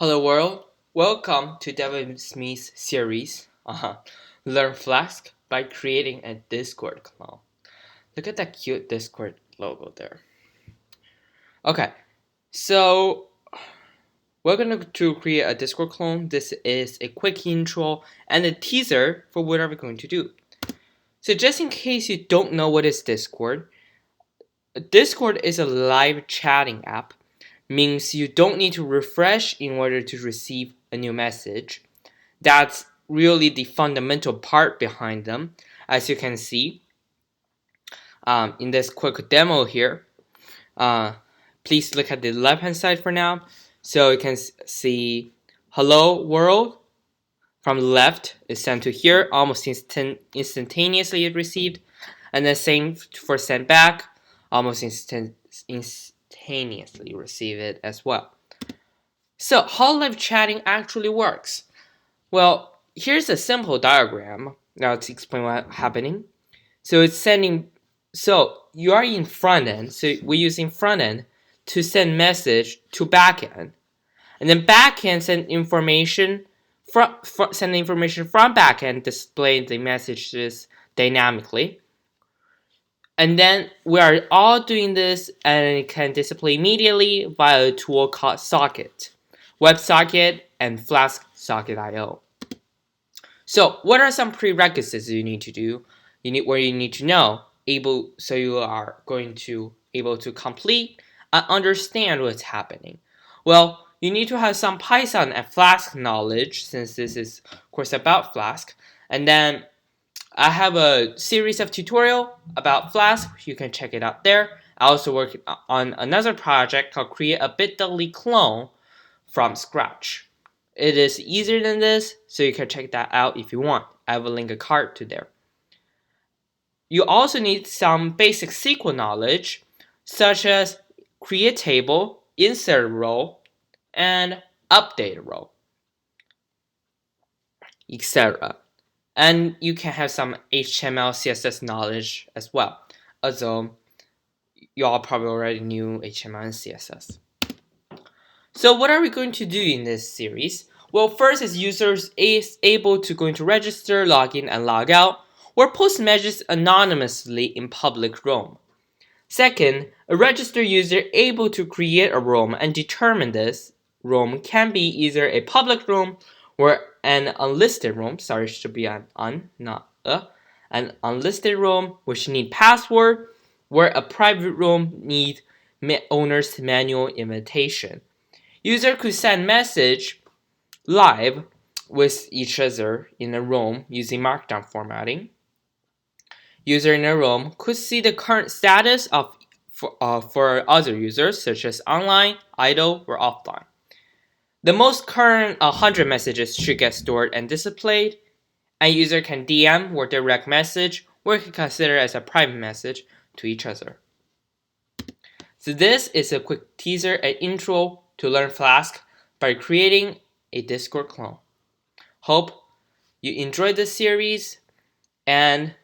Hello world, welcome to Devin Smith's series, Learn Flask by creating a Discord clone. Look at that cute Discord logo there. Okay, so we're going to create a Discord clone. This is a quick intro and a teaser for what we're going to do. So just in case you don't know what is Discord is a live chatting app. Means you don't need to refresh in order to receive a new message. That's really the fundamental part behind them. As you can see in this quick demo here, please look at the left hand side for now. So you can see hello world from the left is sent to here, almost instantaneously received, and then same for send back, almost instantaneously receive it as well. So how live chatting actually works? Well, here's a simple diagram now to explain what's happening. So it's sending. So you are in front end. So we're using front end to send message to back end, and then back end send information from back end, display the messages dynamically. And then we are all doing this, and it can display immediately via a tool called Socket, WebSocket, and Flask Socket.io. So what are some prerequisites you need to do? You need to know so you are going to able to complete and understand what's happening. Well, you need to have some Python and Flask knowledge, since this is of course about Flask. And then I have a series of tutorial about Flask. You can check it out there. I also work on another project called Create a Bit.ly clone from scratch. It is easier than this, so you can check that out if you want. I will link a card to there. You also need some basic SQL knowledge, such as create table, insert row, and update row, etc. And you can have some HTML, CSS knowledge as well, although you all probably already knew HTML and CSS. So what are we going to do in this series? Well, first is users is able to going to register, log in, and log out, or post messages anonymously in public room. Second, a registered user able to create a room and determine this room can be either a public room or an unlisted room. Sorry, it should be an an unlisted room which need password, where a private room need owner's manual invitation. User could send message live with each other in a room using markdown formatting. User in a room could see the current status for other users, such as online, idle, or offline. The most current 100 messages should get stored and displayed, and user can DM or direct message, or can consider as a private message to each other. So this is a quick teaser and intro to learn Flask by creating a Discord clone. Hope you enjoyed this series, and